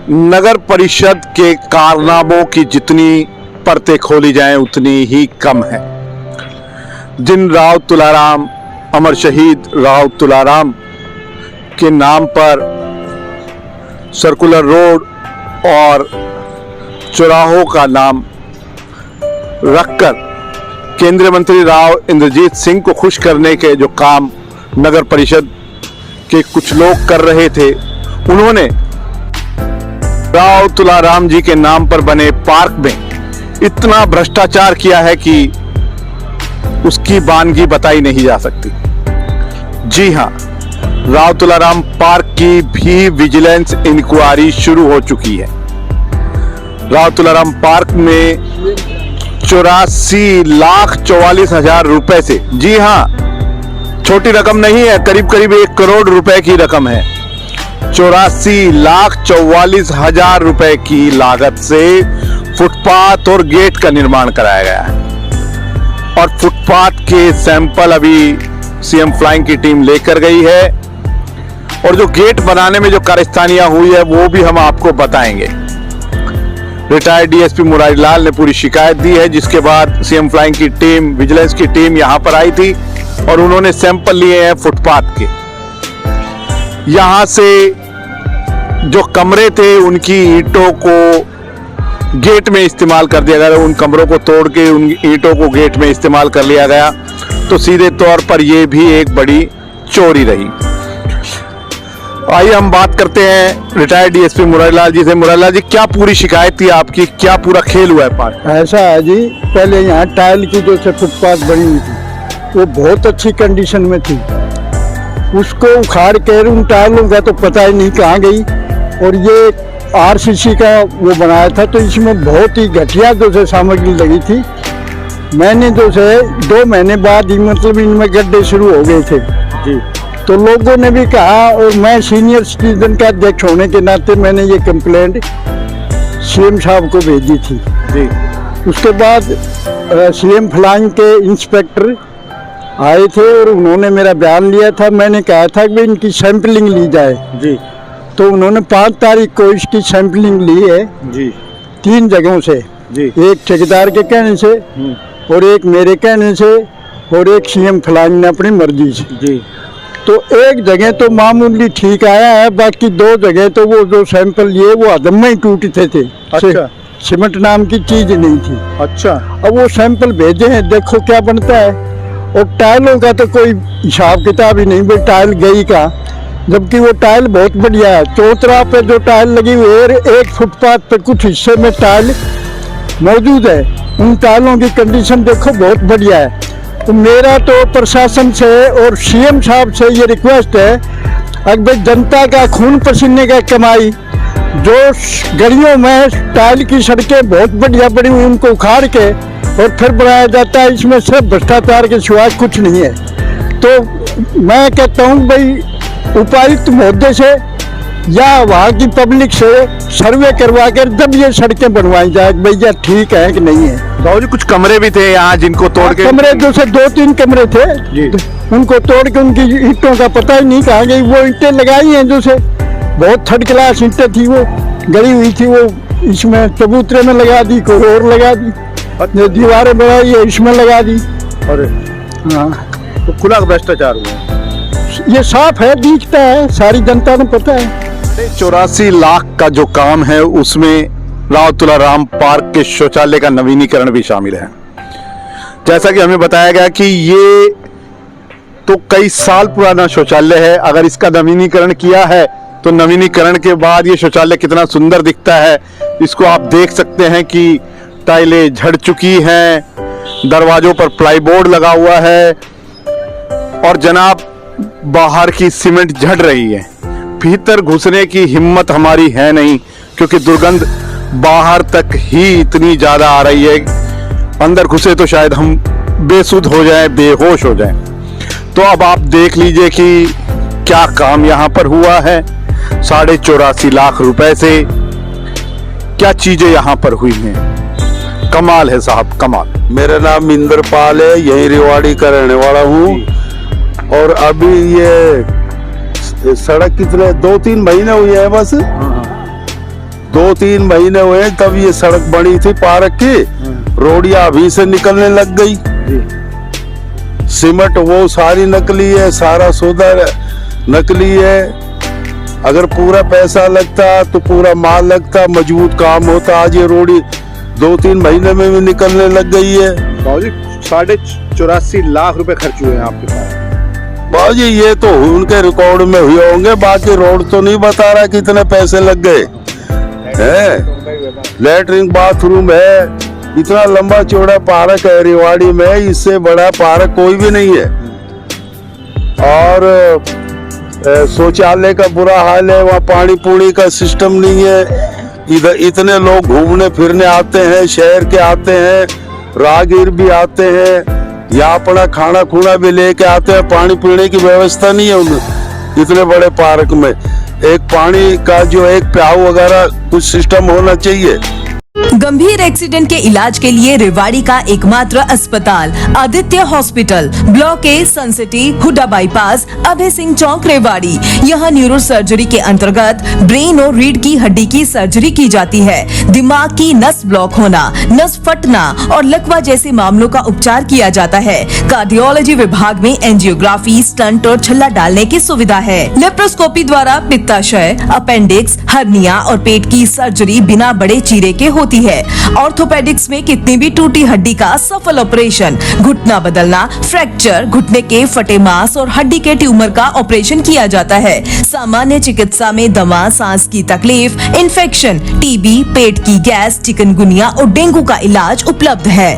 नगर परिषद के कारनामों की जितनी परतें खोली जाएं उतनी ही कम है। जिन राव तुलाराम, अमर शहीद राव तुलाराम के नाम पर सर्कुलर रोड और चौराहों का नाम रखकर केंद्रीय मंत्री राव इंद्रजीत सिंह को खुश करने के जो काम नगर परिषद के कुछ लोग कर रहे थे, उन्होंने राव तुलाराम जी के नाम पर बने पार्क में इतना भ्रष्टाचार किया है कि उसकी वानगी बताई नहीं जा सकती। जी हां, राव तुलाराम पार्क की भी विजिलेंस इंक्वायरी शुरू हो चुकी है। राव तुलाराम पार्क में 84,44,000 रुपए से, जी हां, छोटी रकम नहीं है, करीब करीब 1 करोड़ रुपए की रकम है। 84,44,000 रुपए की लागत से फुटपाथ और गेट का निर्माण कराया गया है और फुटपाथ के सैंपल अभी सीएम फ्लाइंग की टीम लेकर गई है और जो गेट बनाने में जो कारस्तानियां हुई है वो भी हम आपको बताएंगे। रिटायर्ड डीएसपी मुरारी लाल ने पूरी शिकायत दी है, जिसके बाद सीएम फ्लाइंग की टीम, विजिलेंस की टीम यहां पर आई थी और उन्होंने सैंपल लिए हैं फुटपाथ के। यहां से जो कमरे थे उनकी ईंटों को गेट में इस्तेमाल कर दिया गया, उन कमरों को तोड़ के उन ईंटों को गेट में इस्तेमाल कर लिया गया, तो सीधे तौर पर यह भी एक बड़ी चोरी रही। आइए हम बात करते हैं रिटायर्ड डीएसपी मुरारी लाल जी से। मुरारी लाल जी, क्या पूरी शिकायत थी आपकी, क्या पूरा खेल हुआ है पार्क? ऐसा है जी, पहले यहाँ टाइल की जो फुटपाथ बनी हुई थी वो बहुत अच्छी कंडीशन में थी, उसको उखाड़ के उन टाइलों का तो पता ही नहीं कहाँ गई और ये आरसीसी का वो बनाया था, तो इसमें बहुत ही घटिया जो से सामग्री लगी थी। मैंने जो से 2 महीने बाद ही मतलब इनमें गड्ढे शुरू हो गए थे जी, तो लोगों ने भी कहा और मैं सीनियर सिटीजन का अध्यक्ष होने के नाते मैंने ये कंप्लेंट सीएम साहब को भेजी थी जी। उसके बाद सीएम फ्लाइंग के इंस्पेक्टर आए थे और उन्होंने मेरा बयान लिया था। मैंने कहा था कि इनकी सैंपलिंग ली जाए जी, तो उन्होंने 5 तारीख को इसकी सैंपलिंग ली है जी, 3 जगहों से जी, एक ठेकेदार के कहने से और एक मेरे कहने से और एक सीएम फ्लाइंग ने अपनी मर्जी से जी। तो एक जगह तो मामूली ठीक आया है, बाकी 2 जगह तो वो जो सैंपल लिए वो अदम में ही टूटते थे। अच्छा, सीमेंट नाम की चीज नहीं थी। अच्छा, अब वो सैंपल भेजे हैं, देखो क्या बनता है। और टाइलों का तो कोई हिसाब किताब ही नहीं, भाई टाइल गई का, जबकि वो टाइल बहुत बढ़िया है। चौतरा पे जो टाइल लगी हुई है, एक फुटपाथ पे कुछ हिस्से में टाइल मौजूद है, उन टाइलों की कंडीशन देखो बहुत बढ़िया है। तो मेरा तो प्रशासन से और सीएम साहब से ये रिक्वेस्ट है, अगर जनता का खून पसीने का कमाई, जो गलियों में टाइल की सड़कें बहुत बढ़िया बनी हुई उनको उखाड़ के और फिर बनाया जाता है, इसमें सिर्फ भ्रष्टाचार के सिवाय कुछ नहीं है। तो मैं कहता हूँ भाई उपायुक्त महोदय से या वहाँ की पब्लिक से सर्वे करवा कर जब ये सड़कें बनवाई जाए भैया ठीक है कि नहीं है। बाबूजी, कुछ कमरे भी थे यहाँ जिनको तोड़ के, कमरे जो से 2-3 कमरे थे जी, उनको तोड़ के उनकी ईंटों का पता ही नहीं कहाँ गई। वो ईंटें लगाई हैं जो से बहुत थर्ड क्लास ईंटें थी, वो गड़ी हुई थी, वो इसमें चबूतरे में लगा दी, कोई और लगा दी, दीवारें बनाई है इसमें लगा दी। अरे हाँ, तो खुला भ्रष्टाचार हुआ, ये साफ है, दिखता है, सारी जनता को पता है। 84 लाख का जो काम है उसमें राव तुलाराम पार्क के शौचालय का नवीनीकरण भी शामिल है। जैसा कि हमें बताया गया कि ये तो कई साल पुराना शौचालय है, अगर इसका नवीनीकरण किया है तो नवीनीकरण के बाद ये शौचालय कितना सुंदर दिखता है, इसको आप देख सकते हैं कि टाइलें झड़ चुकी हैं, दरवाजों पर प्लाईबोर्ड लगा हुआ है और जनाब बाहर की सीमेंट झड़ रही है। भीतर घुसने की हिम्मत हमारी है नहीं, क्योंकि दुर्गंध बाहर तक ही इतनी ज्यादा आ रही है, अंदर घुसे तो शायद हम बेसुध हो जाएं, बेहोश हो जाएं। तो अब आप देख लीजिए कि क्या काम यहाँ पर हुआ है। 84.5 लाख रुपए से क्या चीजें यहाँ पर हुई हैं, कमाल है साहब, कमाल। मेरा नाम इंद्रपाल है, यही रेवाड़ी का रहने वाला हूँ और अभी ये सड़क कितने 2-3 महीने हुए हैं बस, 2-3 महीने हुए तब ये सड़क बनी थी पार्क की, रोडिया अभी से निकलने लग गई। सीमेंट वो सारी नकली है, सारा सौदा नकली है। अगर पूरा पैसा लगता तो पूरा माल लगता, मजबूत काम होता। आज ये रोडी 2-3 महीने में भी निकलने लग गई है। बाबूजी 84.5 लाख रुपए खर्च हुए हैं आपके पास। बाबूजी ये तो उनके रिकॉर्ड में हुए होंगे, बाकी रोड तो नहीं बता रहा कितने पैसे लग गए हैं। लेटरिन बाथरूम है, इतना लंबा चौड़ा पार्क है रेवाड़ी में, इससे बड़ा पार्क कोई भी नहीं है। और शौचालय का बुरा हाल है, वहाँ पानी पूरी का सिस्टम नहीं है। इधर इतने लोग घूमने फिरने आते हैं, शहर के आते हैं, राहगीर भी आते हैं, यहाँ अपना खाना खुना भी लेके आते हैं। पानी पीने की व्यवस्था नहीं है उन इतने बड़े पार्क में। एक पानी का जो एक प्याऊ वगैरह कुछ सिस्टम होना चाहिए। गंभीर एक्सीडेंट के इलाज के लिए रेवाड़ी का एकमात्र अस्पताल Aditya hospital, block A, sun city, Hooda bypass, Abhay Singh Chowk, Rewari. यहाँ न्यूरो सर्जरी के अंतर्गत ब्रेन और रीढ़ की हड्डी की सर्जरी की जाती है। दिमाग की नस ब्लॉक होना, नस फटना और लकवा जैसे मामलों का उपचार किया जाता है। कार्डियोलॉजी विभाग में एंजियोग्राफी, स्टंट और छल्ला डालने की सुविधा है। लेप्रोस्कोपी द्वारा पित्ताशय, अपेंडिक्स, हर्निया और पेट की सर्जरी बिना बड़े चीरे के होती है। ऑर्थोपेडिक्स में कितनी भी टूटी हड्डी का सफल ऑपरेशन, घुटना बदलना, फ्रैक्चर, घुटने के फटे मांस और हड्डी के ट्यूमर का ऑपरेशन किया जाता है। सामान्य चिकित्सा में दमा, सांस की तकलीफ, इन्फेक्शन, टीबी, पेट की गैस, चिकनगुनिया और डेंगू का इलाज उपलब्ध है।